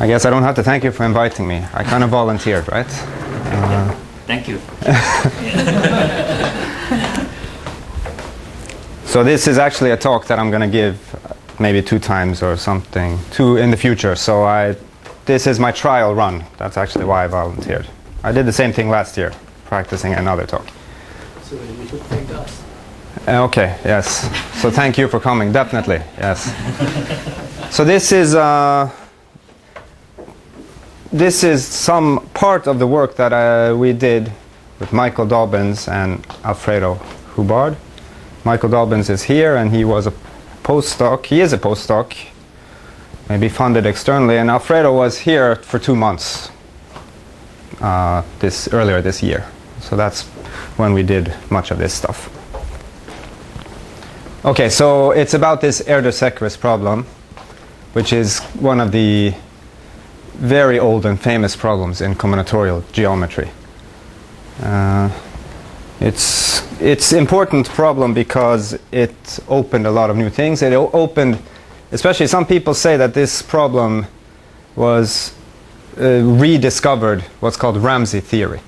I guess I don't have to thank you for inviting me. I kind of volunteered, right? Thank you. So this is actually a talk that I'm going to give maybe 2 times or something, 2 in the future. So this is my trial run. That's actually why I volunteered. I did the same thing last year, practicing another talk. So you should thank us. Okay, yes. So thank you for coming, definitely, yes. So this is some part of the work that we did with Michael Dobbins and Alfredo Hubbard. Michael Dobbins is here, and he was a postdoc. He is a postdoc, maybe funded externally, and Alfredo was here for 2 months earlier this year. So that's when we did much of this stuff. Okay, so it's about this Erdős-Szekeres problem, which is one of the very old and famous problems in combinatorial geometry. It's important problem because it opened a lot of new things. It opened, especially some people say that this problem was rediscovered what's called Ramsey Theory.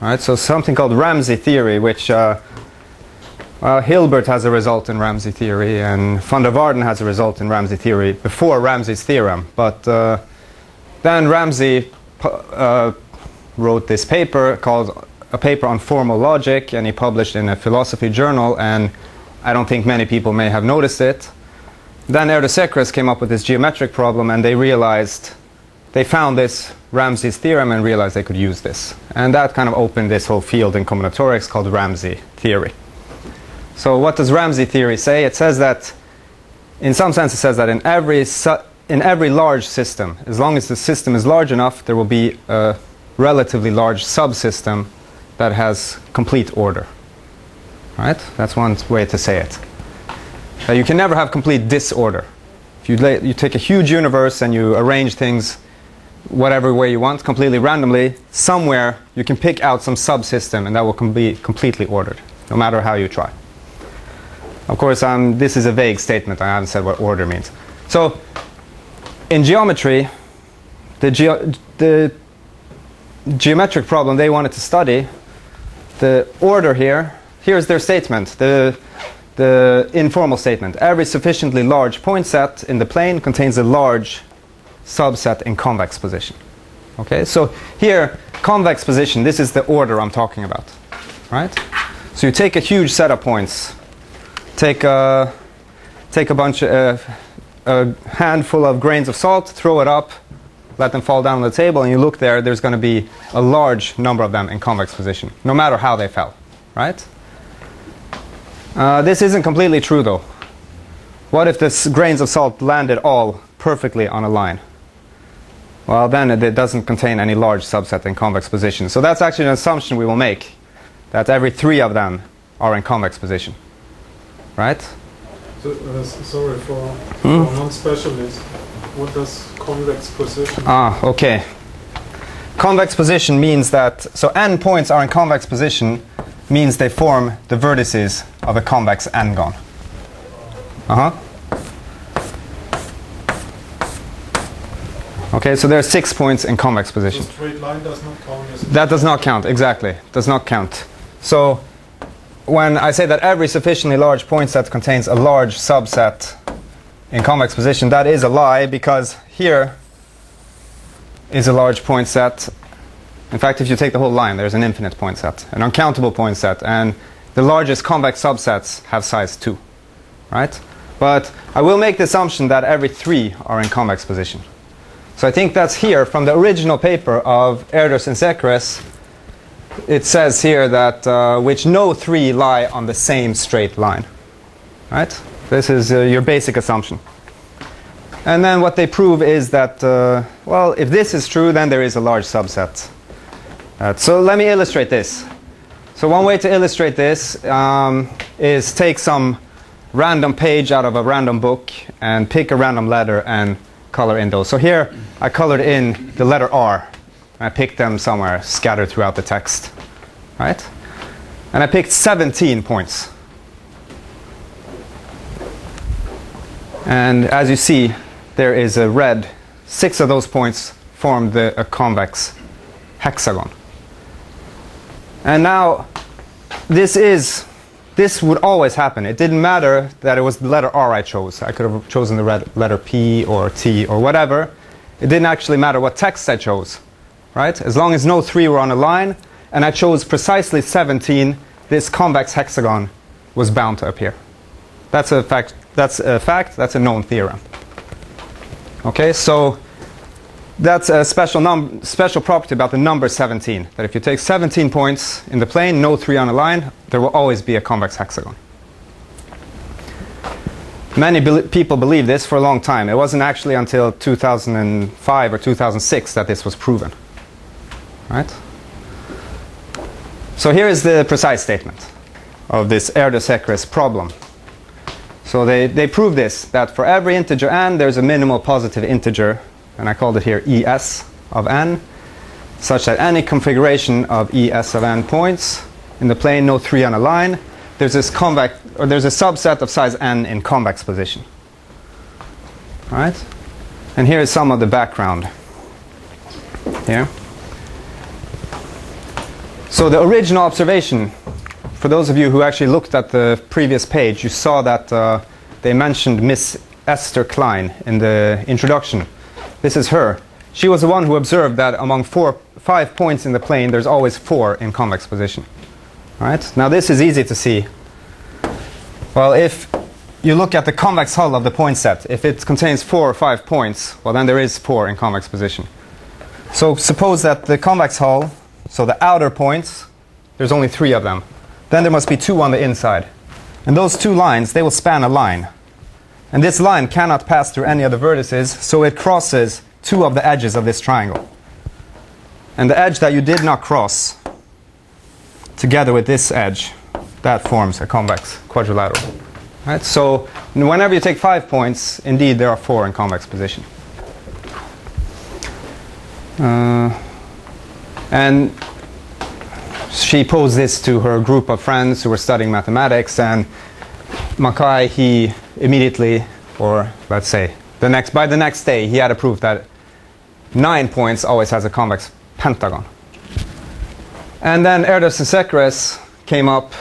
Right? So something called Ramsey Theory, which Hilbert has a result in Ramsey Theory, and van der Waarden has a result in Ramsey Theory before Ramsey's theorem. But then Ramsey wrote this paper called a paper on formal logic, and he published in a philosophy journal, and I don't think many people may have noticed it. Then Erdős-Szekeres came up with this geometric problem, and they found this Ramsey's theorem and realized they could use this. And that kind of opened this whole field in combinatorics called Ramsey Theory. So what does Ramsey Theory say? It says that, in some sense, it says that in every large system, as long as the system is large enough, there will be a relatively large subsystem that has complete order. Right? That's one way to say it. You can never have complete disorder. If you take a huge universe and you arrange things whatever way you want, completely randomly, somewhere you can pick out some subsystem and that will be completely ordered, no matter how you try. Of course, this is a vague statement. I haven't said what order means. So, in geometry, the geometric problem they wanted to study, the order here's their statement, the informal statement. Every sufficiently large point set in the plane contains a large subset in convex position. Okay, so here, convex position, this is the order I'm talking about. Right? So you take a huge set of points, take a bunch of a handful of grains of salt, throw it up, let them fall down on the table, and you look there, there's going to be a large number of them in convex position, no matter how they fell. Right? This isn't completely true, though. What if the grains of salt landed all perfectly on a line? Well, then it doesn't contain any large subset in convex position. So that's actually an assumption we will make, that every 3 of them are in convex position. Right? So, sorry, for non-specialists, what does convex position mean? Okay. Convex position means that, so n points are in convex position, means they form the vertices of a convex n-gon. Okay, so there are 6 points in convex position. The straight line does not count as that does not count, exactly. Does not count. So when I say that every sufficiently large point set contains a large subset in convex position, that is a lie, because here is a large point set. In fact, if you take the whole line, there's an infinite point set, an uncountable point set, and the largest convex subsets have size 2. Right? But I will make the assumption that every 3 are in convex position. So I think that's here from the original paper of Erdős and Szekeres. It says here that which no 3 lie on the same straight line. Right? This is your basic assumption. And then what they prove is that, well, if this is true, then there is a large subset. So let me illustrate this. So one way to illustrate this is take some random page out of a random book and pick a random letter and color in those. So here I colored in the letter R. I picked them somewhere scattered throughout the text. Right? And I picked 17 points. And as you see, there is a red 6 of those points formed a convex hexagon. And now this would always happen. It didn't matter that it was the letter R I chose. I could have chosen the letter P or T or whatever. It didn't actually matter what text I chose, right? As long as no 3 were on a line and I chose precisely 17, this convex hexagon was bound to appear. That's a fact. That's a known theorem. Okay, so that's a special property about the number 17. That if you take 17 points in the plane, no 3 on a line, there will always be a convex hexagon. Many people believe this for a long time. It wasn't actually until 2005 or 2006 that this was proven. Right? So here is the precise statement of this Erdős-Szekeres problem. So they prove this, that for every integer n, there's a minimal positive integer, and I called it here es of n, such that any configuration of es of n points in the plane, no 3 on a line, there's this there's a subset of size n in convex position. All right? And here is some of the background here. So the original observation, for those of you who actually looked at the previous page, you saw that they mentioned Miss Esther Klein in the introduction. This is her. She was the one who observed that among 5 points in the plane, there's always 4 in convex position. Right? Now this is easy to see. Well, if you look at the convex hull of the point set, if it contains 4 or 5 points, well then there is 4 in convex position. So suppose that the convex hull, so the outer points, there's only 3 of them. Then there must be 2 on the inside. And those 2 lines, they will span a line. And this line cannot pass through any of the vertices, so it crosses 2 of the edges of this triangle. And the edge that you did not cross, together with this edge, that forms a convex quadrilateral. Right? So whenever you take 5 points, indeed there are 4 in convex position. And she posed this to her group of friends who were studying mathematics, and Mackay, he immediately, or let's say by the next day, he had a proof that 9 points always has a convex pentagon. And then Erdős-Szekeres came up,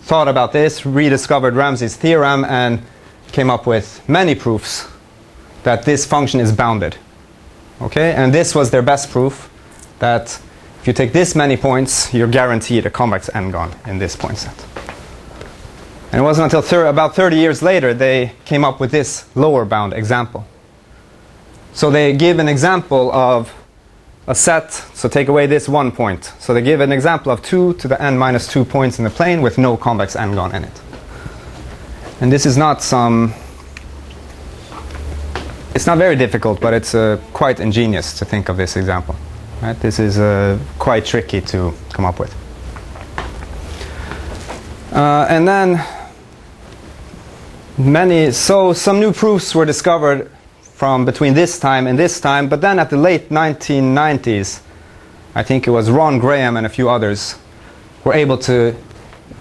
thought about this, rediscovered Ramsey's theorem, and came up with many proofs that this function is bounded. Okay, and this was their best proof, that if you take this many points, you're guaranteed a convex n-gon in this point set. And it wasn't until about 30 years later they came up with this lower bound example. So they give an example of a set, so take away this 1 point. So they give an example of 2 to the n minus 2 points in the plane with no convex n-gon in it. And this is not it's not very difficult, but it's quite ingenious to think of this example. Right? This is quite tricky to come up with. And then some new proofs were discovered from between this time and this time, but then at the late 1990s, I think it was Ron Graham and a few others were able to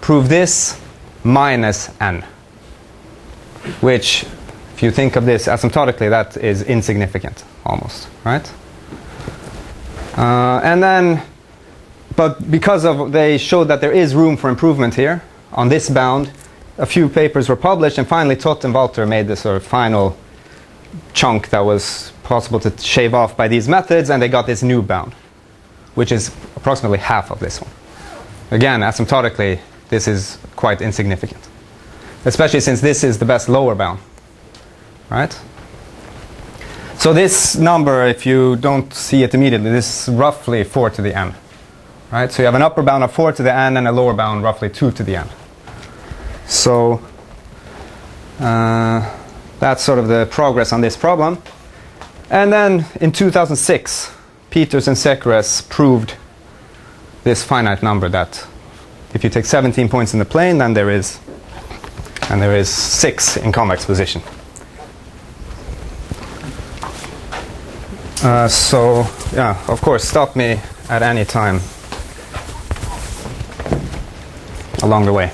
prove this minus n, which, if you think of this asymptotically, that is insignificant almost, right? But because they showed that there is room for improvement here on this bound, a few papers were published, and finally Toth and Walter made this sort of final chunk that was possible to shave off by these methods, and they got this new bound, which is approximately half of this one. Again, asymptotically, this is quite insignificant, especially since this is the best lower bound, right? So this number, if you don't see it immediately, this is roughly 4 to the n, right? So you have an upper bound of 4 to the n and a lower bound roughly 2 to the n. So that's sort of the progress on this problem. And then in 2006, Peters and Szekeres proved this finite number, that if you take 17 points in the plane, then there is 6 in convex position. So yeah, of course, stop me at any time along the way.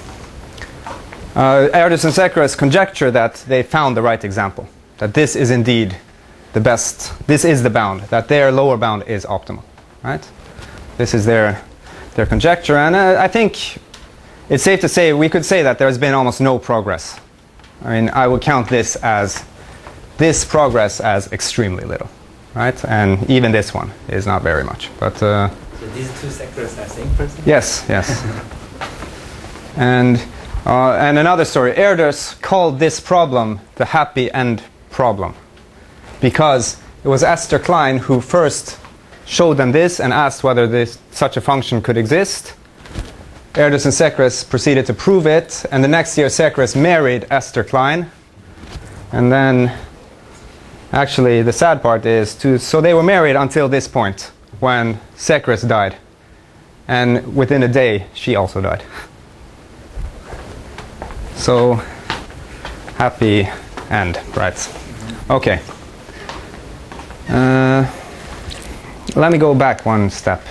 Erdős and Szekeres conjecture that they found the right example, that this is indeed the best, this is the bound, that their lower bound is optimal, right? This is their conjecture, and I think it's safe to say, we could say that there has been almost no progress. I mean, I would count this progress as extremely little, right? And even this one is not very much. But so these two sectors are same person? Yes, yes. And another story, Erdős called this problem the happy end problem, because it was Esther Klein who first showed them this and asked whether such a function could exist. Erdős and Szekeres proceeded to prove it, and the next year Szekeres married Esther Klein. And then, actually, the sad part is, so they were married until this point, when Szekeres died. And within a day, she also died. So, happy end, right? Okay. Let me go back one step.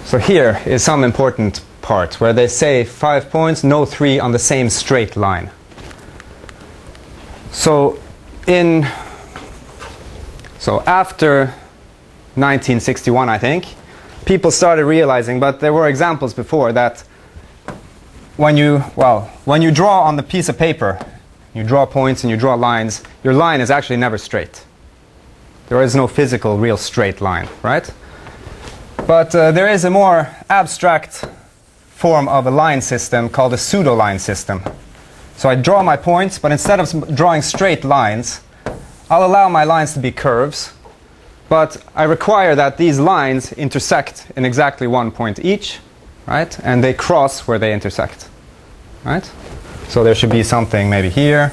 So here is some important part where they say 5 points, no 3 on the same straight line. So after 1961, I think, people started realizing, but there were examples before, that when you draw on the piece of paper, you draw points and you draw lines, your line is actually never straight. There is no physical, real straight line, right? But there is a more abstract form of a line system called a pseudo line system. So I draw my points, but instead of drawing straight lines, I'll allow my lines to be curves, but I require that these lines intersect in exactly 1 point each, right? And they cross where they intersect, right? So there should be something maybe here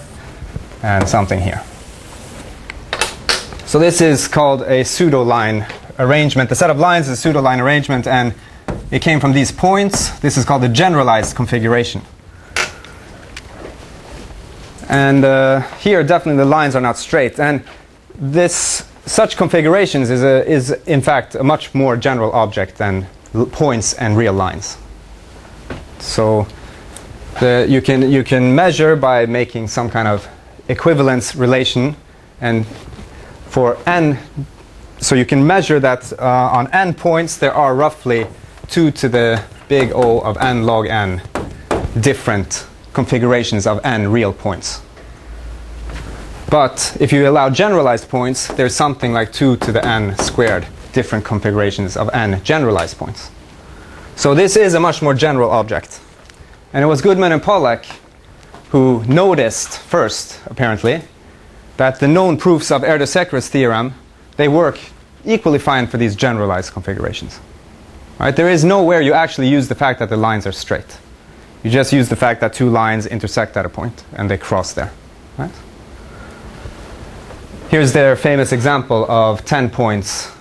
and something here. So this is called a pseudo-line arrangement. The set of lines is a pseudo-line arrangement, and it came from these points. This is called the generalized configuration. And here, definitely the lines are not straight. And such configurations is in fact a much more general object than points and real lines. So you can measure by making some kind of equivalence relation, and for n, so you can measure that on n points there are roughly 2 to the big O of n log n different configurations of n real points. But if you allow generalized points, there's something like 2 to the n squared different configurations of n generalized points. So this is a much more general object. And it was Goodman and Pollack who noticed first, apparently, that the known proofs of Erdős-Szekeres theorem, they work equally fine for these generalized configurations. Right? There is nowhere you actually use the fact that the lines are straight. You just use the fact that 2 lines intersect at a point and they cross there. Right? Here's their famous example of 10 points,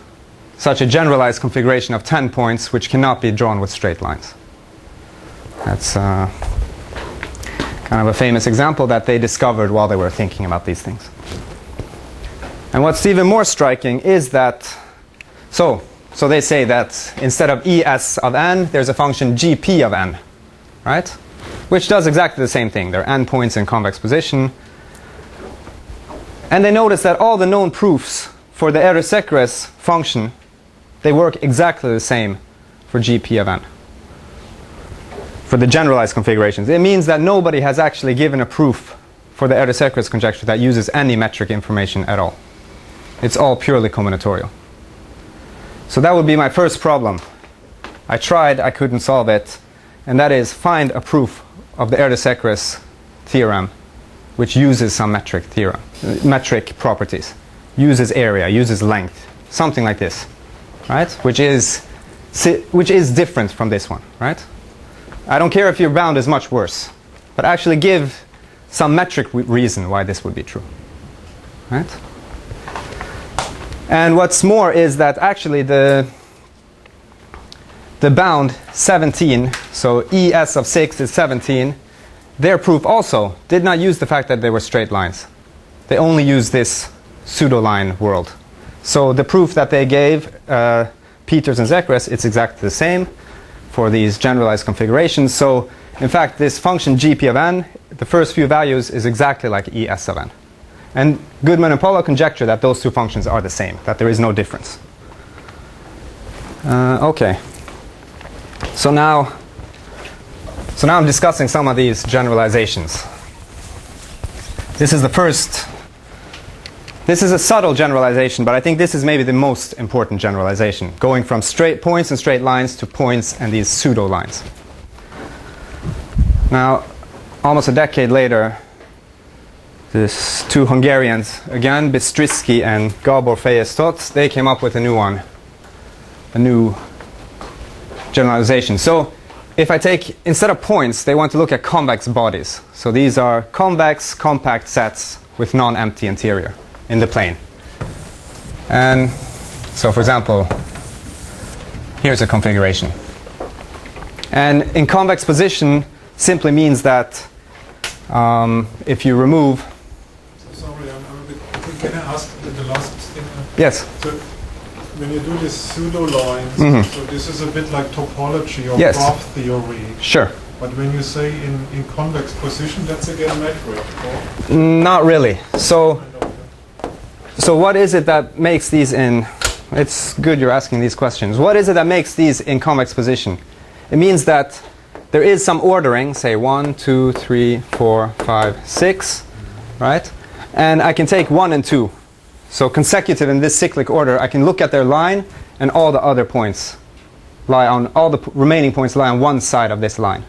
such a generalized configuration of 10 points which cannot be drawn with straight lines. That's kind of a famous example that they discovered while they were thinking about these things. And what's even more striking is that, so they say that instead of ES of n, there's a function GP of n, right? Which does exactly the same thing. There are n points in convex position. And they notice that all the known proofs for the Erdős-Szekeres function, they work exactly the same for GP of n, for the generalized configurations. It means that nobody has actually given a proof for the Erdős-Szekeres conjecture that uses any metric information at all. It's all purely combinatorial. So that would be my first problem. I tried, I couldn't solve it, and that is find a proof of the Erdős-Szekeres theorem which uses some metric properties, uses area, uses length, something like this, right? Which is different from this one, right? I don't care if your bound is much worse, but actually give some metric reason why this would be true, right? And what's more is that actually the bound 17, so ES of 6 is 17, their proof also did not use the fact that they were straight lines. They only used this pseudo-line world. So the proof that they gave, Peters and Szekeres, it's exactly the same for these generalized configurations. So in fact, this function GP of n, the first few values is exactly like ES of n. And Goodman and Pollock conjecture that those two functions are the same, that there is no difference. Okay. So now I'm discussing some of these generalizations. This is the first. This is a subtle generalization, but I think this is maybe the most important generalization, going from straight points and straight lines to points and these pseudo lines. Now, almost a decade later, these two Hungarians, again, Bystrisky and Gábor-Fejez-Tóth, they came up with a new one, a new generalization. So if I take, instead of points, they want to look at convex bodies. So these are convex, compact sets with non-empty interior in the plane. And so, for example, here's a configuration. And in convex position simply means that if you remove... Sorry, I'm a bit... Can I ask the last thing? Yes. So when you do these pseudo lines, so this is a bit like topology or Yes. graph theory. Sure. But when you say in convex position, that's again metric, or? Not really. So what is it that makes these in... It's good you're asking these questions. What is it that makes these in convex position? It means that there is some ordering, say 1, 2, 3, 4, 5, 6, right? And I can take 1 and 2. So consecutive in this cyclic order, I can look at their line and all the other points lie on, all the remaining points lie on one side of this line.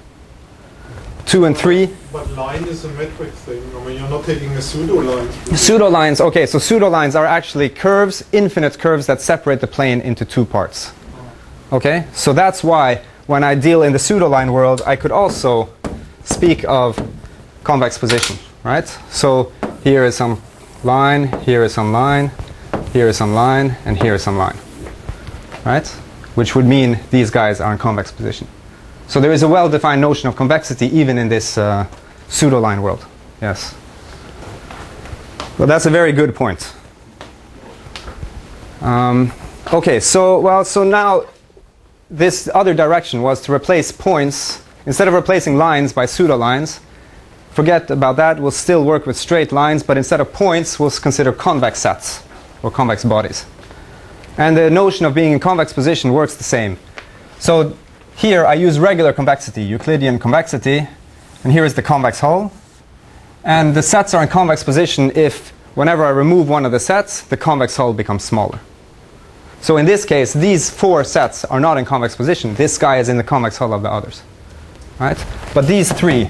2 and 3. But line is a metric thing. I mean, you're not taking a pseudo line. Pseudo lines, okay, so pseudo lines are actually curves, infinite curves that separate the plane into two parts. Okay, so that's why when I deal in the pseudo line world, I could also speak of convex position, right? So here is some line, here is some line, here is some line, and here is some line, right? Which would mean these guys are in convex position. So there is a well-defined notion of convexity even in this pseudo-line world. Yes. Well, that's a very good point. Okay, so now this other direction was to replace points. Instead of replacing lines by pseudo-lines, forget about that. We'll still work with straight lines, but instead of points, we'll consider convex sets or convex bodies. And the notion of being in convex position works the same. So here I use regular convexity, Euclidean convexity, and here is the convex hull. And the sets are in convex position if, whenever I remove one of the sets, the convex hull becomes smaller. So in this case, these 4 sets are not in convex position. This guy is in the convex hull of the others, right? But these 3,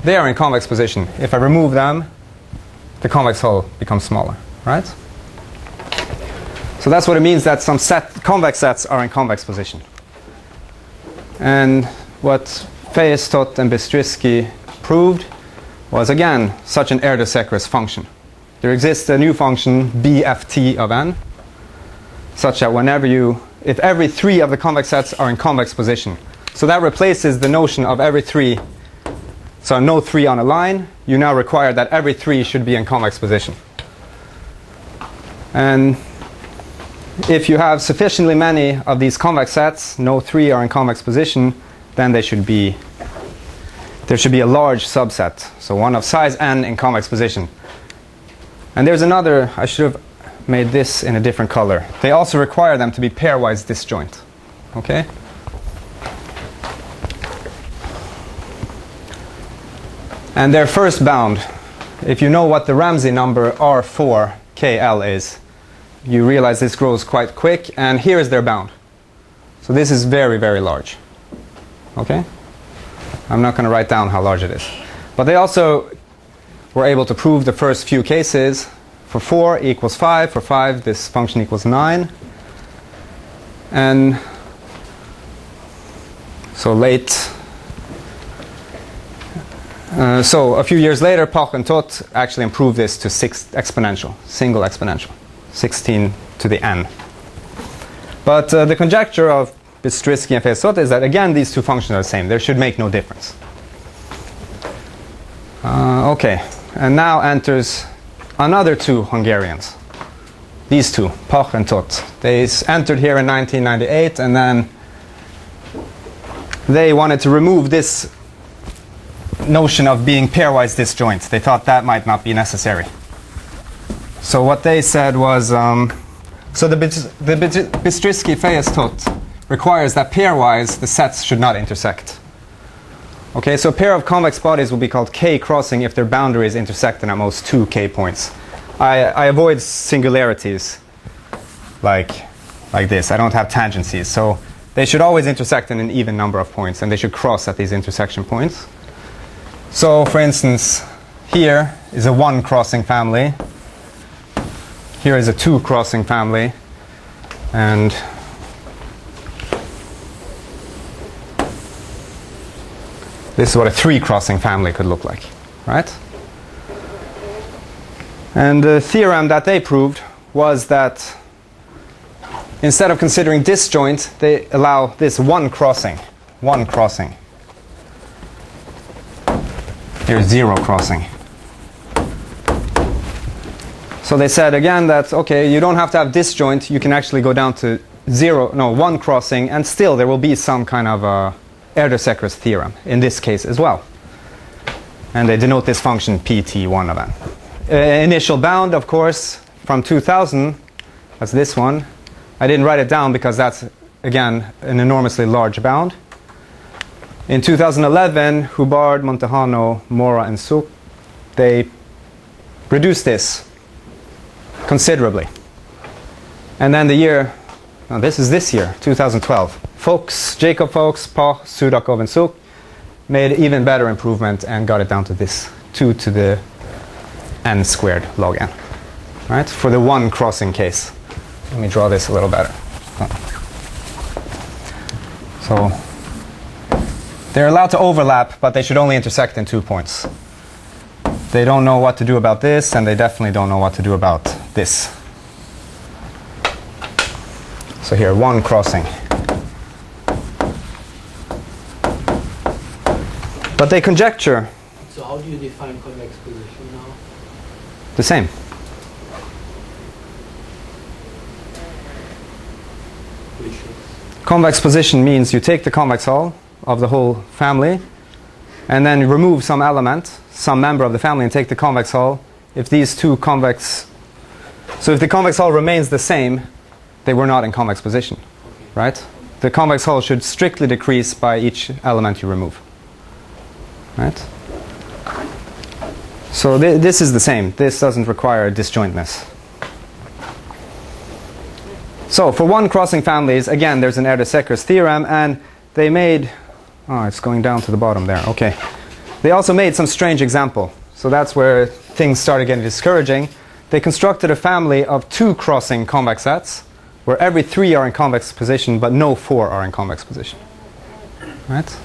they are in convex position. If I remove them, the convex hull becomes smaller, right? So that's what it means that some convex sets are in convex position. And what Fejez-Tóth and Bystrisky proved was, again, such an Erdős-Szekeres function. There exists a new function, BFT of n, such that if every 3 of the convex sets are in convex position. So that replaces the notion of every 3. So no 3 on a line, you now require that every 3 should be in convex position. And if you have sufficiently many of these convex sets, no 3 are in convex position, then there should be a large subset. So one of size n in convex position. And there's another, I should have made this in a different color. They also require them to be pairwise disjoint. Okay? And their first bound, if you know what the Ramsey number R4 KL is, you realize this grows quite quick, and here is their bound. So this is very, very large. Okay? I'm not going to write down how large it is. But they also were able to prove the first few cases. For 4 equals 5. For 5, this function equals 9. And so so a few years later, Poch and Tóth actually improved this to single exponential, 16 to the n. But the conjecture of Bystrisky and Fejez-Tóth is that, again, these two functions are the same. They should make no difference. Okay, and now enters another 2 Hungarians. These 2, Poch and Tóth. They entered here in 1998, and then they wanted to remove this notion of being pairwise disjoint. They thought that might not be necessary. So what they said was, so the Bystrycki-Fayes-Tot requires that pairwise the sets should not intersect. Okay, so a pair of convex bodies will be called K crossing if their boundaries intersect at most 2 K points. I avoid singularities like this. I don't have tangencies. So they should always intersect in an even number of points, and they should cross at these intersection points. So for instance, here is a 1 crossing family. Here is a 2 crossing family. And this is what a 3 crossing family could look like, right? And the theorem that they proved was that instead of considering disjoint, they allow this 1 crossing. Here's 0 crossing. So they said again that, okay, you don't have to have disjoint, you can actually go down to 1 crossing, and still there will be some kind of Erdős-Szekeres theorem in this case as well. And they denote this function pt1 of n. Initial bound, of course, from 2000, that's this one. I didn't write it down because that's, again, an enormously large bound. In 2011, Hubbard, Montejano, Mora, and Suk, they reduced this considerably. And then the year, this is this year, 2012. Jacob Fuchs, Poch, Sudakov, and Suk made even better improvement and got it down to this 2 to the n squared log n, right? For the 1 crossing case. Let me draw this a little better. So they're allowed to overlap, but they should only intersect in 2 points. They don't know what to do about this, and they definitely don't know what to do about this. So here, 1 crossing. But they conjecture. So how do you define convex position now? The same. Which is? Convex position means you take the convex hull of the whole family and then remove some element, some member of the family, and take the convex hull. If these two convex, so if the convex hull remains the same, they were not in convex position, right? The convex hull should strictly decrease by each element you remove, right? So this is the same. This doesn't require disjointness. So for 1 crossing families, again, there's an Erdős-Szekeres theorem, and they made, it's going down to the bottom there, okay. They also made some strange example. So that's where things started getting discouraging. They constructed a family of 2 crossing convex sets, where every 3 are in convex position, but no 4 are in convex position, right?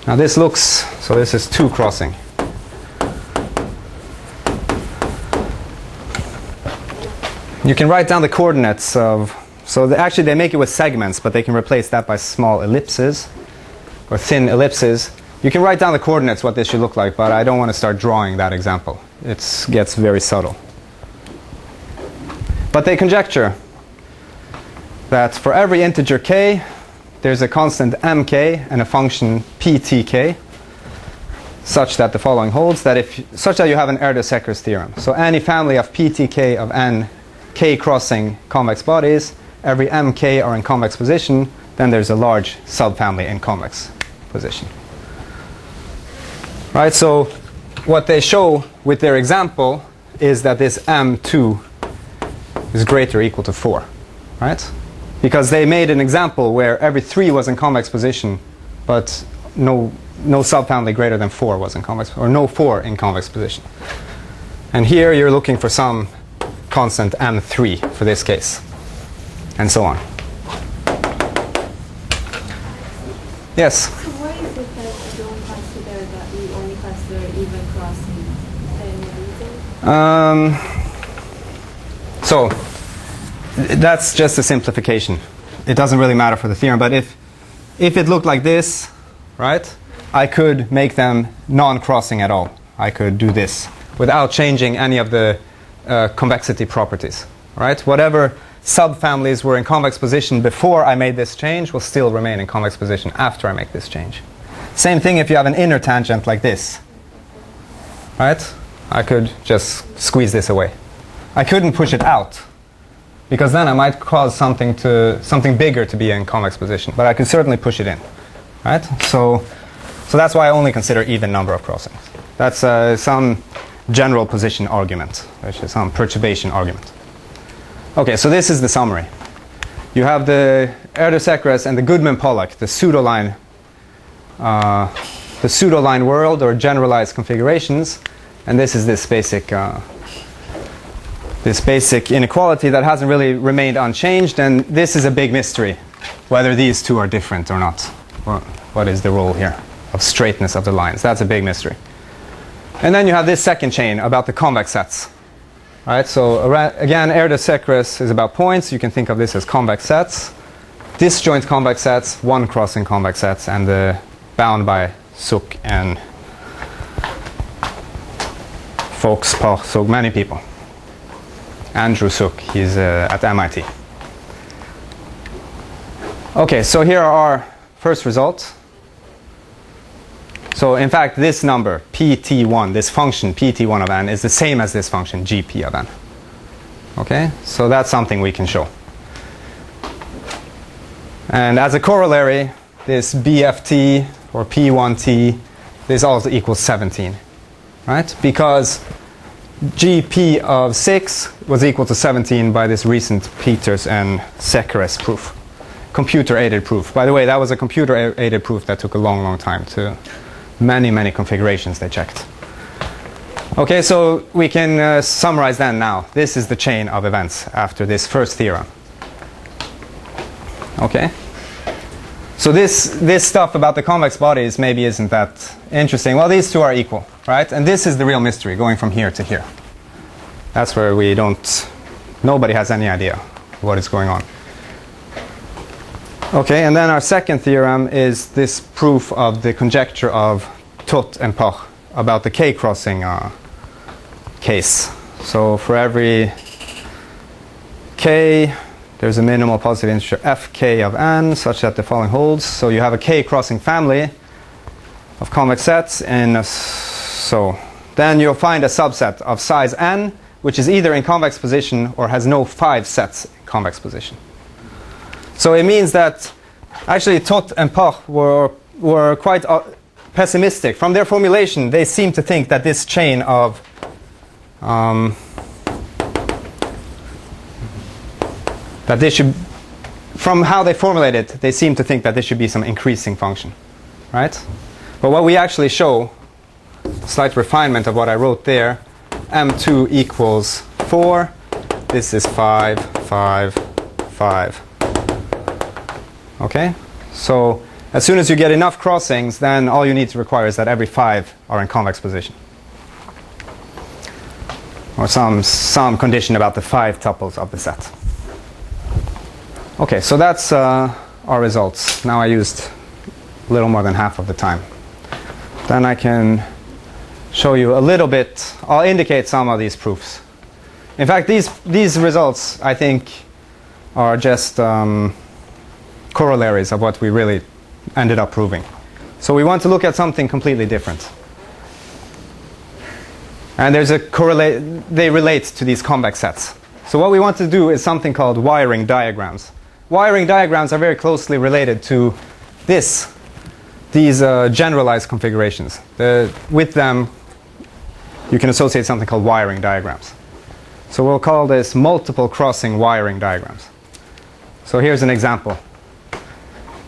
Now this looks, so this is 2 crossing. You can write down the coordinates of, so actually they make it with segments, but they can replace that by small ellipses or thin ellipses. You can write down the coordinates what this should look like, but I don't want to start drawing that example. It gets very subtle. But they conjecture that for every integer k, there's a constant mk and a function ptk, such that the following holds, that such that you have an Erdős-Szekeres theorem. So any family of ptk of n k crossing convex bodies, every mk are in convex position, then there's a large subfamily in convex position. Right, so what they show with their example is that this m2 is greater or equal to 4, right? Because they made an example where every 3 was in convex position, but no subfamily greater than 4 was in convex, or no 4 in convex position. And here you're looking for some constant m3 for this case, and so on. Yes? So why is it that you don't consider that we only consider even crossing? So that's just a simplification. It doesn't really matter for the theorem, but if it looked like this, right, I could make them non-crossing at all. I could do this without changing any of the convexity properties, right? Whatever subfamilies were in convex position before I made this change will still remain in convex position after I make this change. Same thing if you have an inner tangent like this. Right? I could just squeeze this away. I couldn't push it out, because then I might cause something bigger to be in convex position, but I could certainly push it in. Right? So that's why I only consider even number of crossings. That's some general position argument, which is some perturbation argument. Okay, so this is the summary. You have the Erdős-Szekeres and the Goodman-Pollack, the pseudo-line world or generalized configurations, and this is this basic inequality that hasn't really remained unchanged, and this is a big mystery, whether these two are different or not. What is the role here of straightness of the lines? That's a big mystery. And then you have this second chain about the convex sets. Right, so again, Erdős-Szekeres is about points. You can think of this as convex sets, disjoint convex sets, one crossing convex sets, and bound by Suk and folks, so many people. Andrew Suk, he's at MIT. Okay, so here are our first results. So in fact, this number, pt1, this function pt1 of n, is the same as this function gp of n. Okay, so that's something we can show. And as a corollary, this bft, or p1t, this also equals 17. Right? Because gp of 6 was equal to 17 by this recent Peters and Szekeres proof. Computer-aided proof. By the way, that was a computer-aided proof that took a long, long time to... Many configurations they checked. Okay, so we can summarize then now. This is the chain of events after this first theorem. Okay? So this stuff about the convex bodies maybe isn't that interesting. Well, these two are equal, right? And this is the real mystery, going from here to here. That's where nobody has any idea what is going on. Okay, and then our second theorem is this proof of the conjecture of Tot and Poch about the k-crossing case. So for every k, there's a minimal positive integer fk of n such that the following holds. So you have a k-crossing family of convex sets, and so then you'll find a subset of size n, which is either in convex position or has no 5 sets in convex position. So it means that actually Tot and Poch were quite pessimistic. From their formulation, they seem to think that this chain of that this should, from how they formulate it, they seem to think that this should be some increasing function, right? But what we actually show, slight refinement of what I wrote there, m2 equals 4. This is 5, 5, 5. Okay, so as soon as you get enough crossings, then all you need to require is that every 5 are in convex position, or some condition about the 5 tuples of the set. Okay, so that's our results. Now I used a little more than half of the time. Then I can show you a little bit. I'll indicate some of these proofs. In fact, these results, I think, are just corollaries of what we really ended up proving. So we want to look at something completely different. And there's they relate to these convex sets. So what we want to do is something called wiring diagrams. Wiring diagrams are very closely related to these generalized configurations. With them, you can associate something called wiring diagrams. So we'll call this multiple crossing wiring diagrams. So here's an example.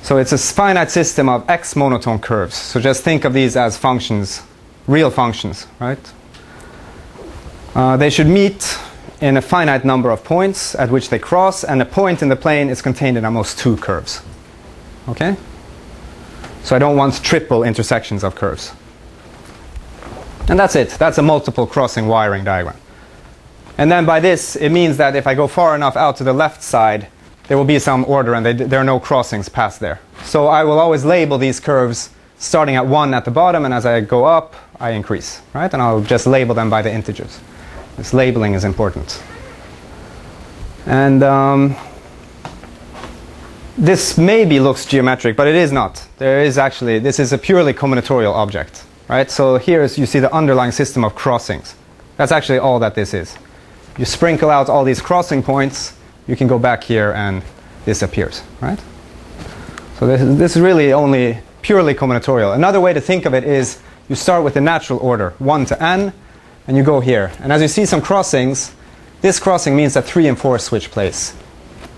So it's a finite system of x monotone curves. So just think of these as functions, real functions, right? They should meet in a finite number of points at which they cross, and a point in the plane is contained in almost 2 curves. Okay? So I don't want triple intersections of curves. And that's it. That's a multiple crossing wiring diagram. And then by this, it means that if I go far enough out to the left side, there will be some order, and there are no crossings past there. So I will always label these curves starting at 1 at the bottom, and as I go up, I increase, right? And I'll just label them by the integers. This labeling is important. And this maybe looks geometric, but it is not. There is actually, this is a purely combinatorial object, right? So here you see the underlying system of crossings. That's actually all that this is. You sprinkle out all these crossing points, you can go back here and this appears, right? So this is really only purely combinatorial. Another way to think of it is you start with the natural order, 1 to n, and you go here. And as you see some crossings, this crossing means that 3 and 4 switch place.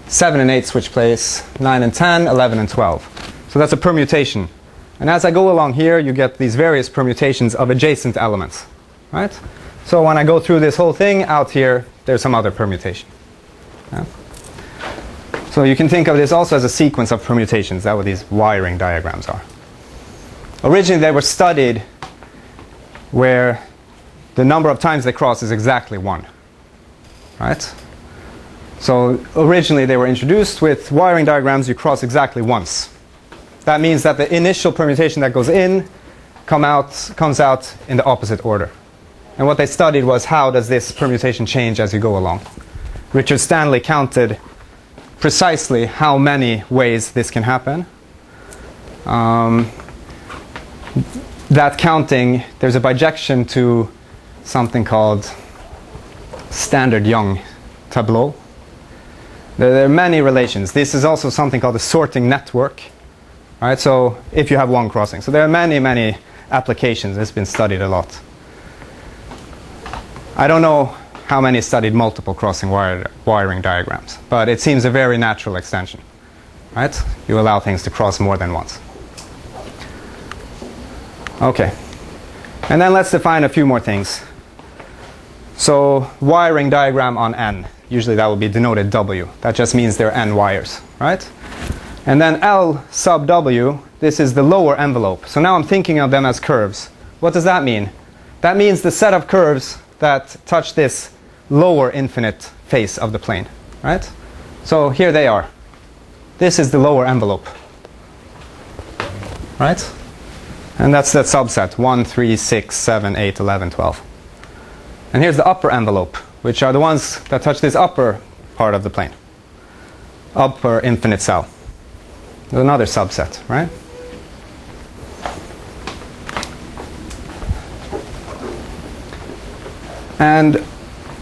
7 and 8 switch place, 9 and 10, 11 and 12. So that's a permutation. And as I go along here, you get these various permutations of adjacent elements, right? So when I go through this whole thing, out here, there's some other permutation. Yeah? So you can think of this also as a sequence of permutations. That's what these wiring diagrams are. Originally, they were studied where the number of times they cross is exactly 1, right? So originally they were introduced with wiring diagrams you cross exactly once. That means that the initial permutation that goes in comes out in the opposite order. And what they studied was how does this permutation change as you go along. Richard Stanley counted precisely how many ways this can happen. That counting, there's a bijection to something called standard Young tableau. There are many relations. This is also something called a sorting network. Right? So if you have one crossing. So there are many, many applications. It's been studied a lot. I don't know how many studied multiple crossing wiring diagrams, but it seems a very natural extension. Right? You allow things to cross more than once. Okay. And then let's define a few more things. So wiring diagram on n. Usually that will be denoted W. That just means there are n wires, right? And then L sub W, this is the lower envelope. So now I'm thinking of them as curves. What does that mean? That means the set of curves that touch this lower infinite face of the plane, right? So here they are. This is the lower envelope, right? And that's that subset, 1, 3, 6, 7, 8, 11, 12. And here's the upper envelope, which are the ones that touch this upper part of the plane. Upper infinite cell. There's another subset, right? And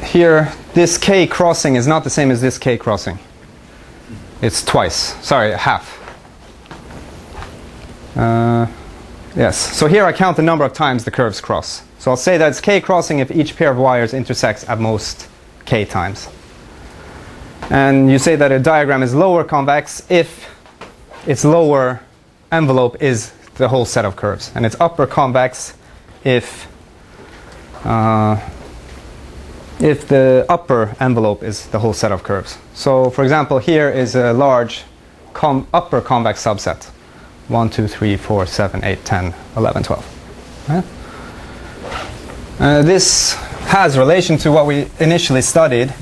here, this k crossing is not the same as this k crossing. It's twice. Sorry, half. Yes. So here I count the number of times the curves cross. So I'll say that it's k crossing if each pair of wires intersects at most k times. And you say that a diagram is lower convex if its lower envelope is the whole set of curves. And it's upper convex if the upper envelope is the whole set of curves. So for example, here is a large upper convex subset. 1, 2, 3, 4, 7, 8, 10, 11, 12. Right? This has relation to what we initially studied.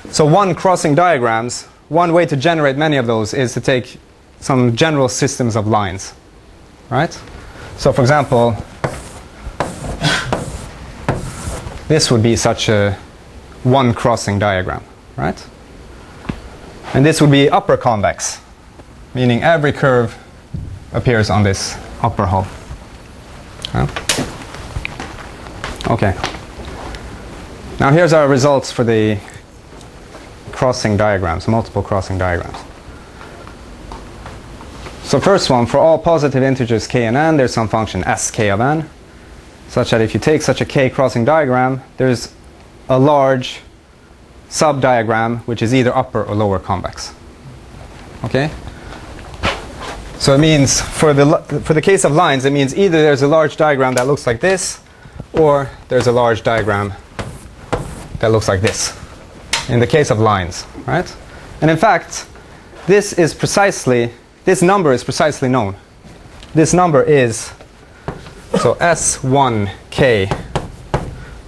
So one crossing diagrams, one way to generate many of those is to take some general systems of lines. Right? So for example, this would be such a one crossing diagram. Right? And this would be upper convex, meaning every curve appears on this upper hull. Okay. Now here's our results for the crossing diagrams, multiple crossing diagrams. So first one, for all positive integers k and n, there's some function sk of n, such that if you take such a k crossing diagram, there's a large sub-diagram which is either upper or lower convex. Okay? So it means, for the case of lines, it means either there's a large diagram that looks like this, or there's a large diagram that looks like this, in the case of lines, right? And in fact, this number is precisely known. This number is, so S1K.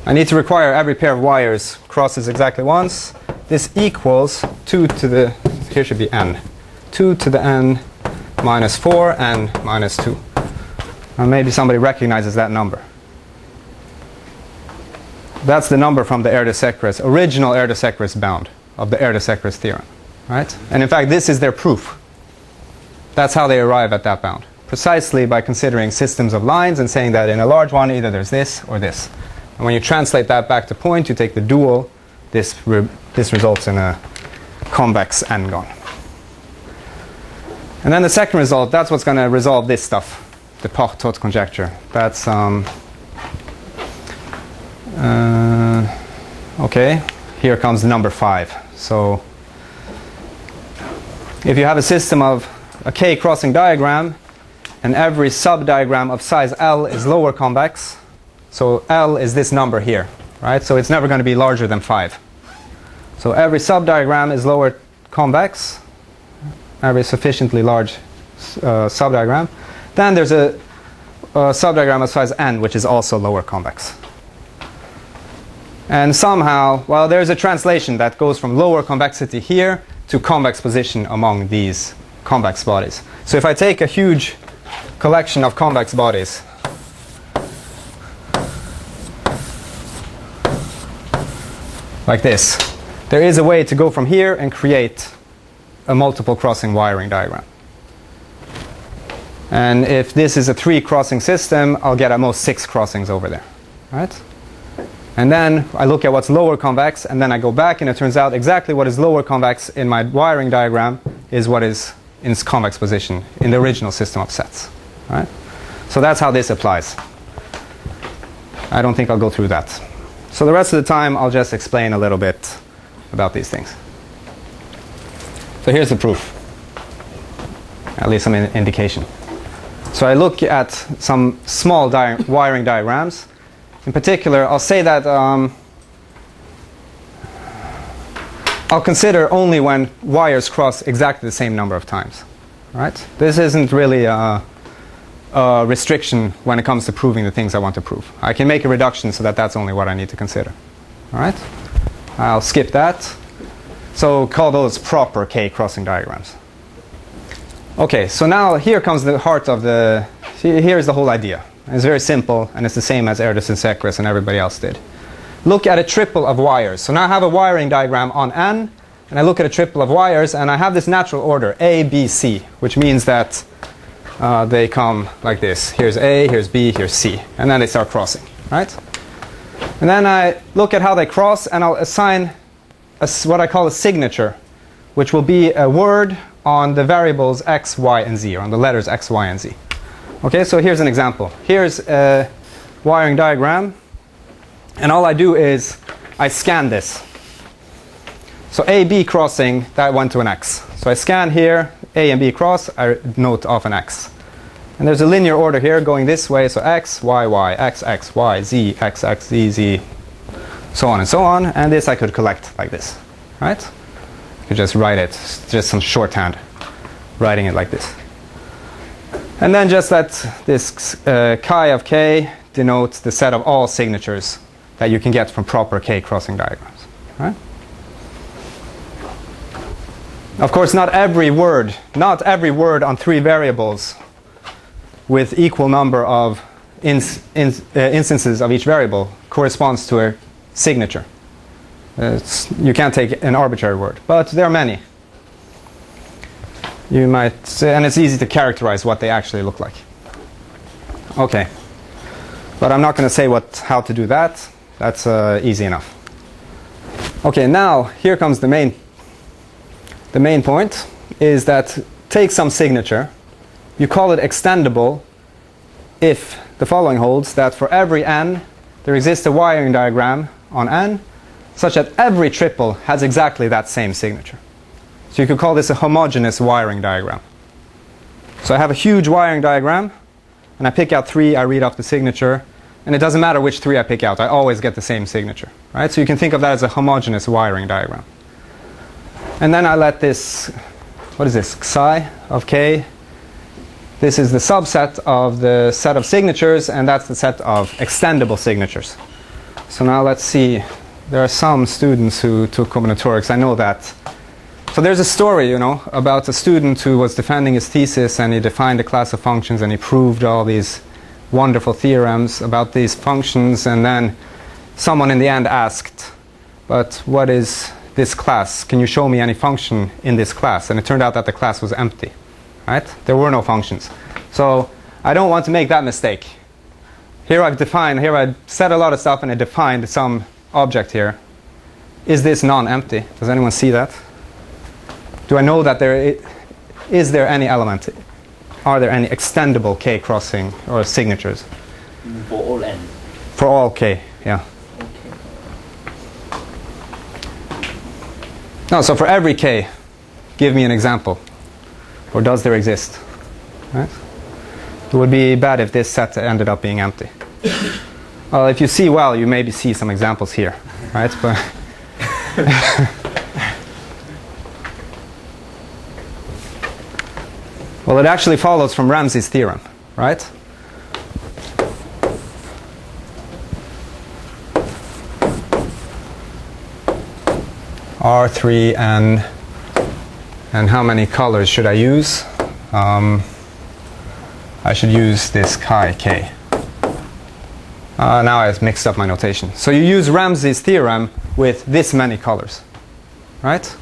I need to require every pair of wires crosses exactly once. This equals 2 to the, here should be n, 2 to the n minus 4 and minus 2. And maybe somebody recognizes that number. That's the number from the Erdős-Szekeres, original Erdős-Szekeres bound of the Erdős-Szekeres theorem. Right? And in fact, this is their proof. That's how they arrive at that bound. Precisely by considering systems of lines and saying that in a large one either there's this or this. And when you translate that back to point, you take the dual, this results in a convex n-gon. And then the second result, that's what's going to resolve this stuff, the Partot conjecture. That's okay, here comes number 5. So if you have a system of a K crossing diagram and every subdiagram of size L is lower convex, so L is this number here, right? So it's never going to be larger than 5. So every subdiagram is lower convex, every sufficiently large subdiagram. Then there's a subdiagram of size n, which is also lower convex. And somehow, well, there's a translation that goes from lower convexity here to convex position among these convex bodies. So if I take a huge collection of convex bodies, like this, there is a way to go from here and create a multiple crossing wiring diagram. And if this is a 3 crossing system, I'll get at most 6 crossings over there, right? And then I look at what's lower convex, and then I go back, and it turns out exactly what is lower convex in my wiring diagram is what is in its convex position in the original system of sets, right? So that's how this applies. I don't think I'll go through that. So the rest of the time, I'll just explain a little bit about these things. So here's the proof, at least some indication. So I look at some small wiring diagrams. In particular, I'll say that I'll consider only when wires cross exactly the same number of times, right? This isn't really a restriction when it comes to proving the things I want to prove. I can make a reduction so that that's only what I need to consider, all right? I'll skip that. So call those proper K crossing diagrams. Okay, so now here comes the heart of the, here's the whole idea. It's very simple, and it's the same as Erdős-Szekeres and everybody else did. Look at a triple of wires. So now I have a wiring diagram on N, and I look at a triple of wires, and I have this natural order, A, B, C, which means that they come like this. Here's A, here's B, here's C, and then they start crossing, right? And then I look at how they cross, and I'll assign what I call a signature, which will be a word on the variables x, y, and z, or on the letters x, y, and z. Okay, so here's an example. Here's a wiring diagram, and all I do is I scan this. So A, B crossing, that went to an x. So I scan here, A and B cross, I note off an x. And there's a linear order here going this way, so x, y, y, x, x, y, z, x, x, z, z, so on and so on. And this I could collect like this, right? I could just write it, just some shorthand, writing it like this. And then just let this chi of k denote the set of all signatures that you can get from proper K crossing diagrams, right? Of course, not every word on 3 variables with equal number of instances of each variable corresponds to a signature. You can't take an arbitrary word, but there are many. You might say, and it's easy to characterize what they actually look like. Okay, but I'm not going to say how to do that. That's easy enough. Okay, now here comes the main point, is that take some signature, you call it extendable if the following holds, that for every n there exists a wiring diagram on n such that every triple has exactly that same signature. So you could call this a homogeneous wiring diagram. So I have a huge wiring diagram, and I pick out 3, I read off the signature, and it doesn't matter which 3 I pick out, I always get the same signature, right? So you can think of that as a homogeneous wiring diagram. And then I let this, what is this, psi of k, this is the subset of the set of signatures, and that's the set of extendable signatures. So now let's see, there are some students who took combinatorics, I know that. So there's a story, you know, about a student who was defending his thesis, and he defined a class of functions, and he proved all these wonderful theorems about these functions, and then someone in the end asked, but what is this class? Can you show me any function in this class? And it turned out that the class was empty, right? There were no functions. So I don't want to make that mistake. Here I've said a lot of stuff and I defined some object here. Is this non-empty? Does anyone see that? Do I know that is there any element? Are there any extendable k crossing or signatures? For all n. For all k, yeah. Okay. No, so for every k, give me an example. Or does there exist? Right? It would be bad if this set ended up being empty. Well, if you see well, you maybe see some examples here, right? But well, it actually follows from Ramsey's theorem, right? R3n, and how many colors should I use? I should use this chi k. Now I've mixed up my notation. So you use Ramsey's theorem with this many colors, right?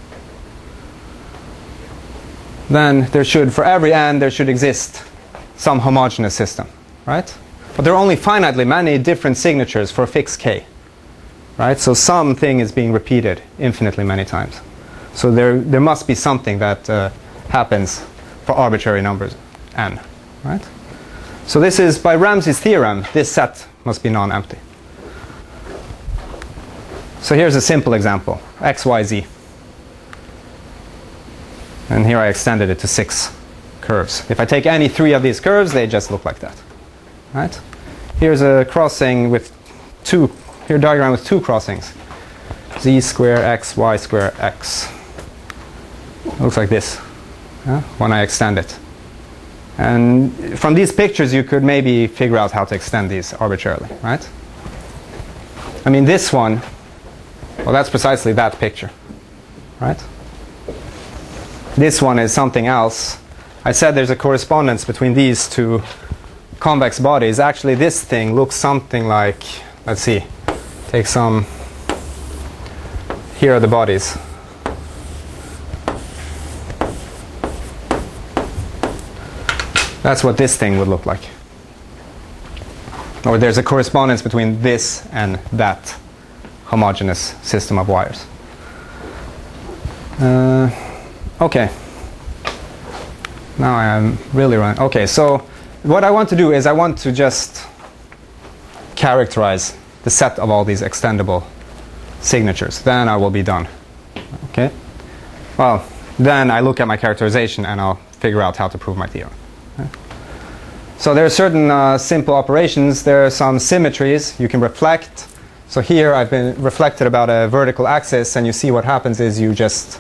Then there should, for every n, there should exist some homogeneous system, right? But there are only finitely many different signatures for a fixed k, right? So something is being repeated infinitely many times. So there must be something that happens for arbitrary numbers n, right? So this is, by Ramsey's theorem, this set must be non-empty. So here's a simple example, x, y, z. And here I extended it to 6 curves. If I take any 3 of these curves, they just look like that, right? Here's a crossing with here a diagram with 2 crossings. Z square x, y square x. It looks like this, when I extend it. And from these pictures, you could maybe figure out how to extend these arbitrarily, right? I mean, this one, well, that's precisely that picture, right? This one is something else. I said there's a correspondence between these two convex bodies. Actually, this thing looks something like, let's see, take some, here are the bodies. That's what this thing would look like. Or there's a correspondence between this and that homogeneous system of wires. Okay. Now I am really running. Okay, so what I want to do is I want to just characterize the set of all these extendable signatures. Then I will be done. Okay? Well, then I look at my characterization and I'll figure out how to prove my theorem. So there are certain simple operations. There are some symmetries you can reflect. So here I've been reflected about a vertical axis, and you see what happens is you just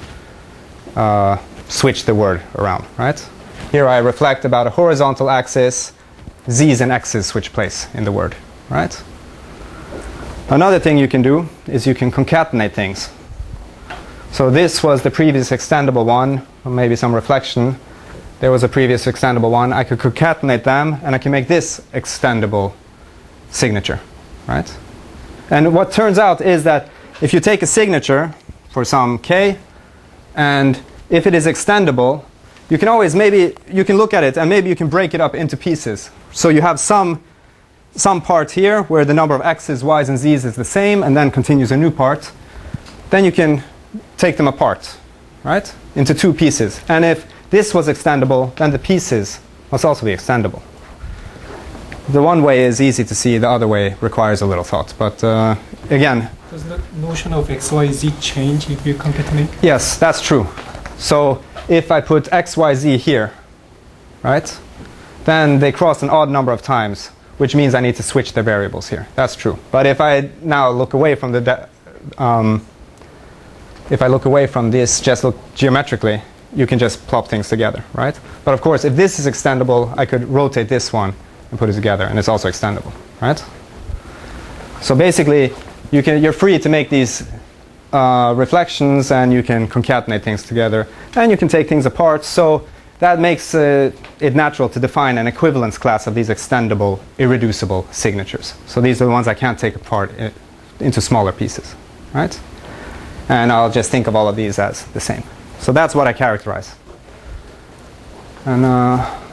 switch the word around, right? Here I reflect about a horizontal axis. Z's and X's switch place in the word, right? Another thing you can do is you can concatenate things. So this was the previous extendable one, or maybe some reflection. There was a previous extendable one. I could concatenate them, and I can make this extendable signature, right? And what turns out is that if you take a signature for some k, and if it is extendable, you can always you can look at it, and maybe you can break it up into pieces. So you have some part here where the number of x's, y's, and z's is the same, and then continues a new part. Then you can take them apart, right, into 2 pieces. And if this was extendable, then the pieces must also be extendable. The one way is easy to see, the other way requires a little thought. But again... Does the notion of x, y, z change if you concatenate? Yes, that's true. So if I put x, y, z here, right, then they cross an odd number of times, which means I need to switch the variables here. That's true. But if I now look away from if I look away from this, just look geometrically, you can just plop things together, right? But of course, if this is extendable, I could rotate this one and put it together, and it's also extendable, right? So basically, you're free to make these reflections, and you can concatenate things together, and you can take things apart. So that makes it natural to define an equivalence class of these extendable, irreducible signatures. So these are the ones I can't take apart into smaller pieces, right? And I'll just think of all of these as the same. So that's what I characterize. And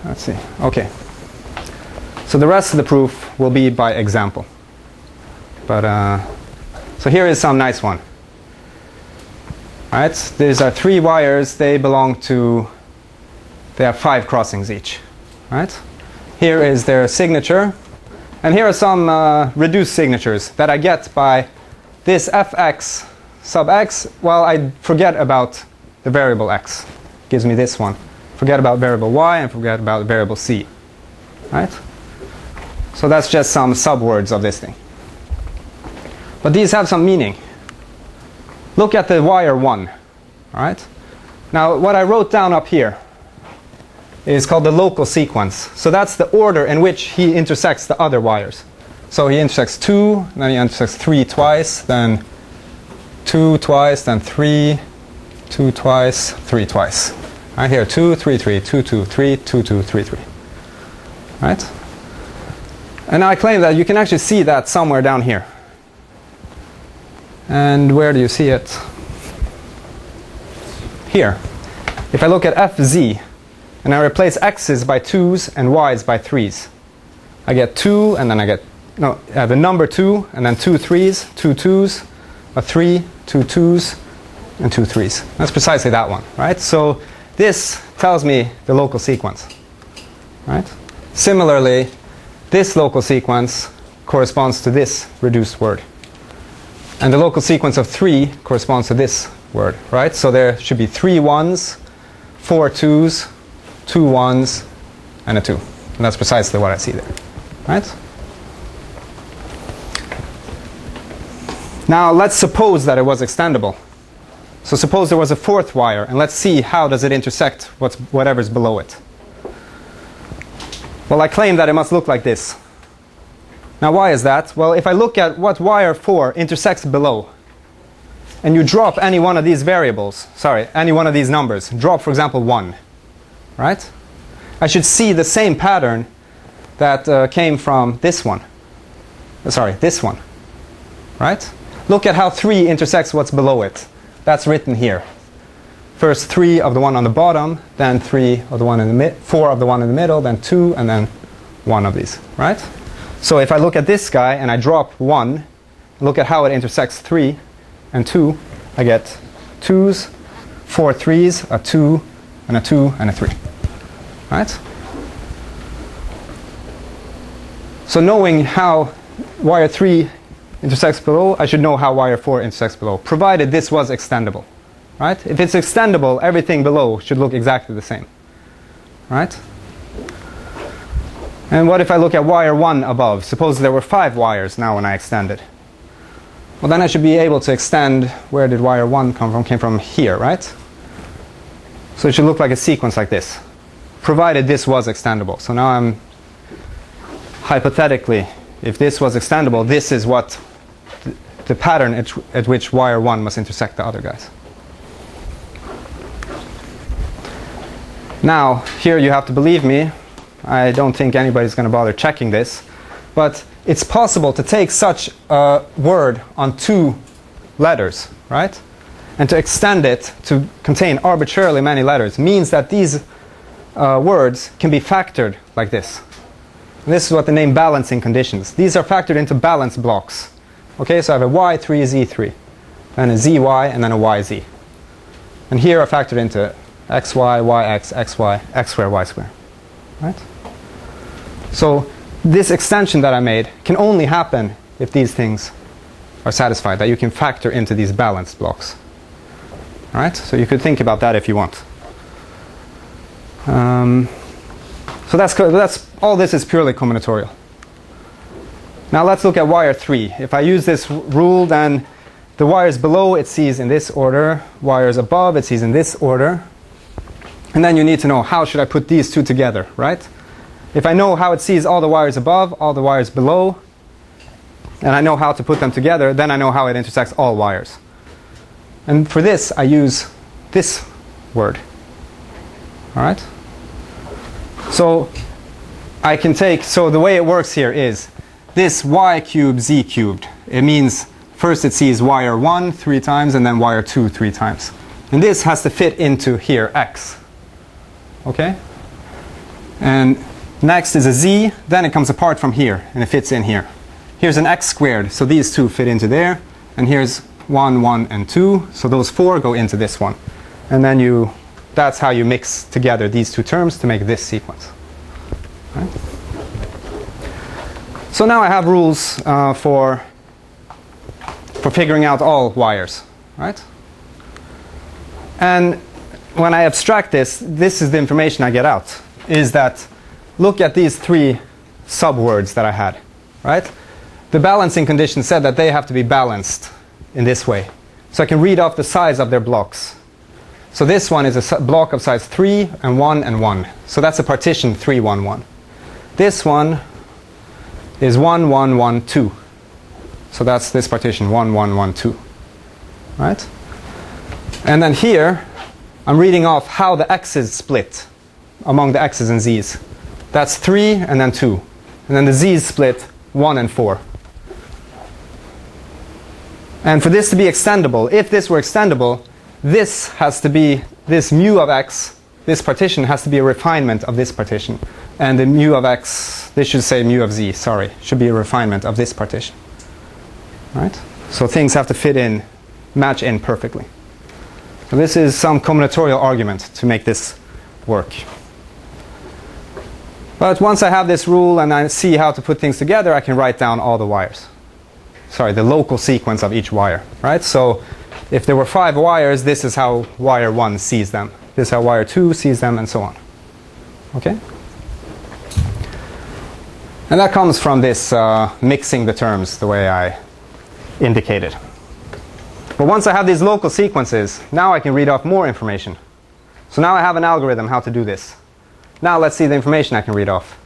let's see. Okay. So the rest of the proof will be by example. But so here is some nice one. All right. These are 3 wires. They belong to. They have 5 crossings each. All right. Here is their signature, and here are some reduced signatures that I get by this fx sub x. Well, I forget about the variable x. Gives me this one. Forget about variable y and forget about variable c. Right? So that's just some subwords of this thing. But these have some meaning. Look at the wire 1. All right? Now, what I wrote down up here is called the local sequence. So that's the order in which he intersects the other wires. So he intersects 2, then he intersects 3 twice, then 2 twice, then 3, 2 twice, 3 twice. Right here, 2, 3, 3, 2, 2, 3, 2, 2, 3, 3. Right? And I claim that you can actually see that somewhere down here. And where do you see it? Here. If I look at fz, and I replace x's by 2's and y's by 3's, I get 2, and then I have a number 2, and then 2 3's, 2 2's, a 3, 2 2's, and 2 3's. That's precisely that one, right? So this tells me the local sequence, right? Similarly, this local sequence corresponds to this reduced word. And the local sequence of 3 corresponds to this word, right? So there should be 3 1's, 4 2's, 2 1's, and a 2. And that's precisely what I see there, right? Now let's suppose that it was extendable. So suppose there was a 4th wire, and let's see how does it intersect whatever's below it. Well, I claim that it must look like this. Now why is that? Well, if I look at what wire 4 intersects below, and you drop any one of these variables, any one of these numbers, drop for example 1, right? I should see the same pattern that came from this one. This one, right? Look at how 3 intersects what's below it. That's written here. First 3 of the one on the bottom, then 3 of the one in the 4 of the one in the middle, then 2, and then 1 of these, right? So if I look at this guy and I drop 1, look at how it intersects 3 and 2, I get 2's, 4 3's, a 2, and a 2, and a 3, right? So knowing how wire 3 intersects below, I should know how wire 4 intersects below, provided this was extendable, right? If it's extendable, everything below should look exactly the same, right? And what if I look at wire 1 above? Suppose there were 5 wires now when I extended. Well, then I should be able to extend, where did wire 1 come from? Came from here, right? So it should look like a sequence like this, provided this was extendable. So now I'm, hypothetically, if this was extendable, this is what the pattern at which wire 1 must intersect the other guys. Now, here you have to believe me. I don't think anybody's going to bother checking this. But it's possible to take such a word on 2 letters, right? And to extend it to contain arbitrarily many letters means that these words can be factored like this. And this is what they name balancing conditions. These are factored into balance blocks. Okay, so I have a y3, z3, then a zy, and then a yz. And here are factored into xy, yx, xy, x squared, y squared. Right? So this extension that I made can only happen if these things are satisfied, that you can factor into these balanced blocks. All right? So you could think about that if you want. So that's all. This is purely combinatorial. Now let's look at wire 3. If I use this rule, then the wires below it sees in this order, wires above it sees in this order. And then you need to know, how should I put these two together, right? If I know how it sees all the wires above, all the wires below, and I know how to put them together, then I know how it intersects all wires. And for this, I use this word. All right? So I can take, so the way it works here is this y cubed, z cubed. It means first it sees wire 1 3 times and then wire 2 3 times. And this has to fit into here, x. Okay? And next is a z, then it comes apart from here, and it fits in here. Here's an x squared, so these two fit into there. And here's 1, 1, and 2, so those 4 go into this one. And then that's how you mix together these two terms to make this sequence. Right? So now I have rules for figuring out all wires, right? And when I abstract this is the information I get out, is that look at these 3 subwords that I had, right? The balancing condition said that they have to be balanced in this way. So I can read off the size of their blocks. So this one is a block of size 3 and 1 and 1. So that's a partition 3, 1, 1. This one is 1, 1, 1, 2. So that's this partition 1, 1, 1, 2. Right? And then here, I'm reading off how the x's split among the x's and z's. That's 3 and then 2. And then the z's split 1 and 4. And for this to be extendable, if this were extendable, this has to be, this mu of x, this partition has to be a refinement of this partition. And the mu of x, this should say mu of z, sorry, should be a refinement of this partition. Right? So things have to fit in, match in perfectly. So this is some combinatorial argument to make this work. But once I have this rule and I see how to put things together, I can write down all the wires. Sorry, the local sequence of each wire. Right? So if there were 5 wires, this is how wire 1 sees them. This is how wire 2 sees them, and so on. Okay? And that comes from this mixing the terms the way I indicated. But once I have these local sequences, now I can read off more information. So now I have an algorithm how to do this. Now let's see the information I can read off.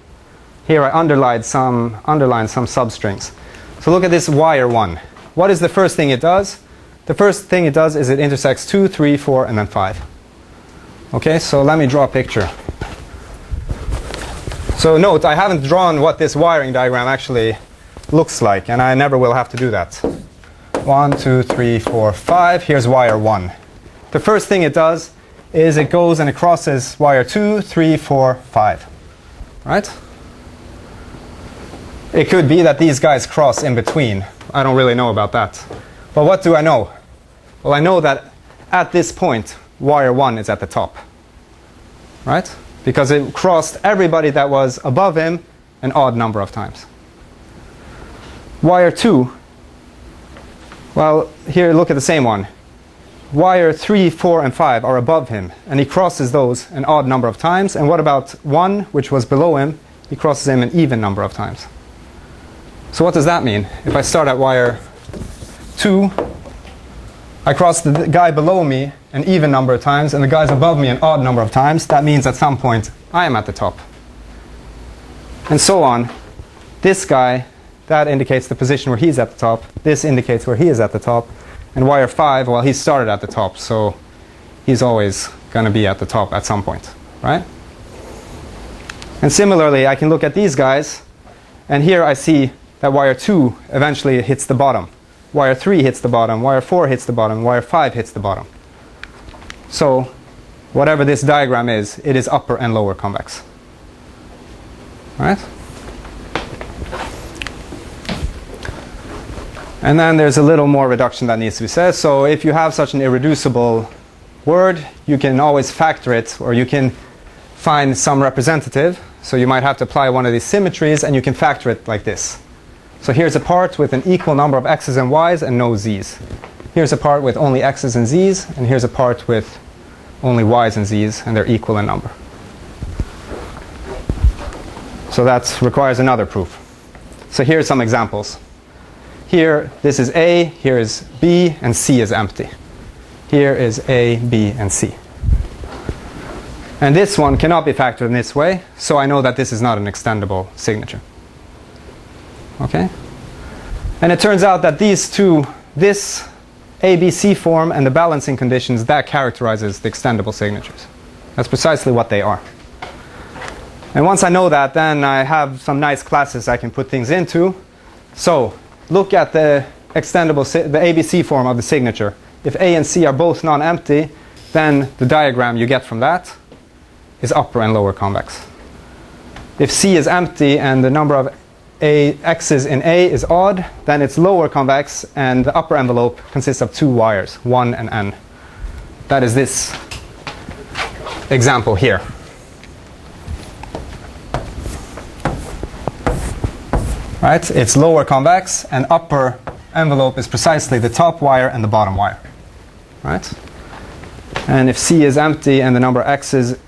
Here I underlined some substrings. So look at this wire 1. What is the first thing it does? The first thing it does is it intersects 2, 3, 4, and then 5. Okay, so let me draw a picture. So note, I haven't drawn what this wiring diagram actually looks like, and I never will have to do that. 1, 2, 3, 4, 5. Here's wire 1. The first thing it does is it goes and it crosses wire 2, 3, 4, 5. Right? It could be that these guys cross in between. I don't really know about that. But what do I know? Well, I know that at this point, wire 1 is at the top. Right? Because it crossed everybody that was above him an odd number of times. Wire 2, well, here look at the same one. Wire 3, 4, and 5 are above him, and he crosses those an odd number of times. And what about 1, which was below him? He crosses him an even number of times. So what does that mean? If I start at wire 2, I cross the guy below me an even number of times, and the guys above me an odd number of times. That means at some point I am at the top. And so on. This guy, that indicates the position where he's at the top. This indicates where he is at the top. And wire 5, well, he started at the top, so he's always going to be at the top at some point, right? And similarly, I can look at these guys, and here I see that wire 2 eventually hits the bottom. Wire 3 hits the bottom, wire 4 hits the bottom, wire 5 hits the bottom. So whatever this diagram is, it is upper and lower convex. Right? And then there's a little more reduction that needs to be said. So if you have such an irreducible word, you can always factor it, or you can find some representative. So you might have to apply one of these symmetries, and you can factor it like this. So here's a part with an equal number of x's and y's and no z's. Here's a part with only x's and z's, and here's a part with only y's and z's, and they're equal in number. So that requires another proof. So here's some examples. Here, this is A, here is B, and C is empty. Here is A, B, and C. And this one cannot be factored in this way, so I know that this is not an extendable signature. Okay? And it turns out that these two, this ABC form and the balancing conditions, that characterizes the extendable signatures. That's precisely what they are. And once I know that, then I have some nice classes I can put things into. So look at the extendable, the ABC form of the signature. If A and C are both non-empty, then the diagram you get from that is upper and lower convex. If C is empty and the number of x's in A is odd, then it's lower convex and the upper envelope consists of two wires, 1 and n. That is this example here. Right? It's lower convex and upper envelope is precisely the top wire and the bottom wire. Right? And if C is empty and the number of x's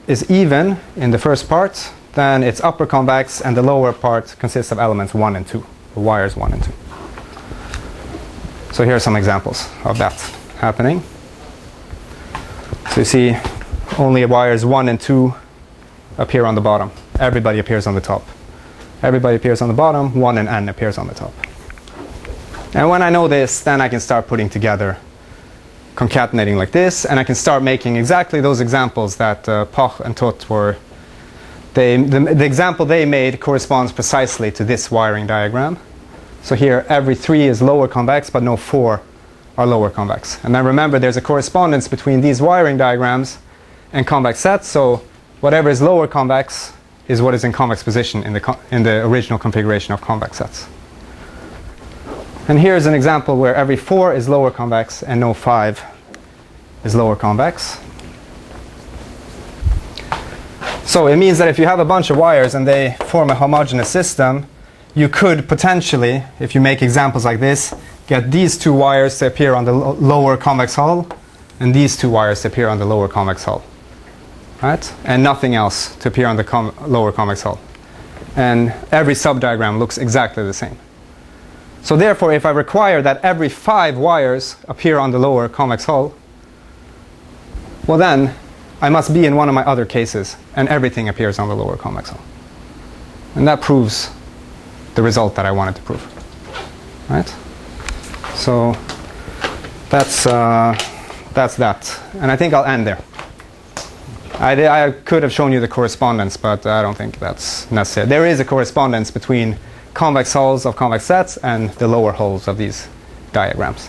is even in the first part, then it's upper convex and the lower part consists of elements 1 and 2, the wires 1 and 2. So here are some examples of that happening. So you see only wires 1 and 2 appear on the bottom. Everybody appears on the top. Everybody appears on the bottom, 1 and n appears on the top. And when I know this, then I can start putting together concatenating like this, and I can start making exactly those examples that Poch and Tot were. The example they made corresponds precisely to this wiring diagram. So here every 3 is lower convex, but no 4 are lower convex. And then remember there's a correspondence between these wiring diagrams and convex sets, so whatever is lower convex is what is in convex position in the original configuration of convex sets. And here's an example where every 4 is lower convex and no 5 is lower convex. So it means that if you have a bunch of wires and they form a homogeneous system, you could potentially, if you make examples like this, get these 2 wires to appear on the lower convex hull and these 2 wires to appear on the lower convex hull. Right? And nothing else to appear on the lower convex hull. And every subdiagram looks exactly the same. So therefore, if I require that every 5 wires appear on the lower convex hull, well then, I must be in one of my other cases, and everything appears on the lower convex hull. And that proves the result that I wanted to prove. Right? So that's that. And I think I'll end there. I could have shown you the correspondence, but I don't think that's necessary. There is a correspondence between convex hulls of convex sets and the lower hulls of these diagrams.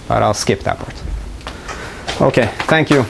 But I'll skip that part. Okay, thank you.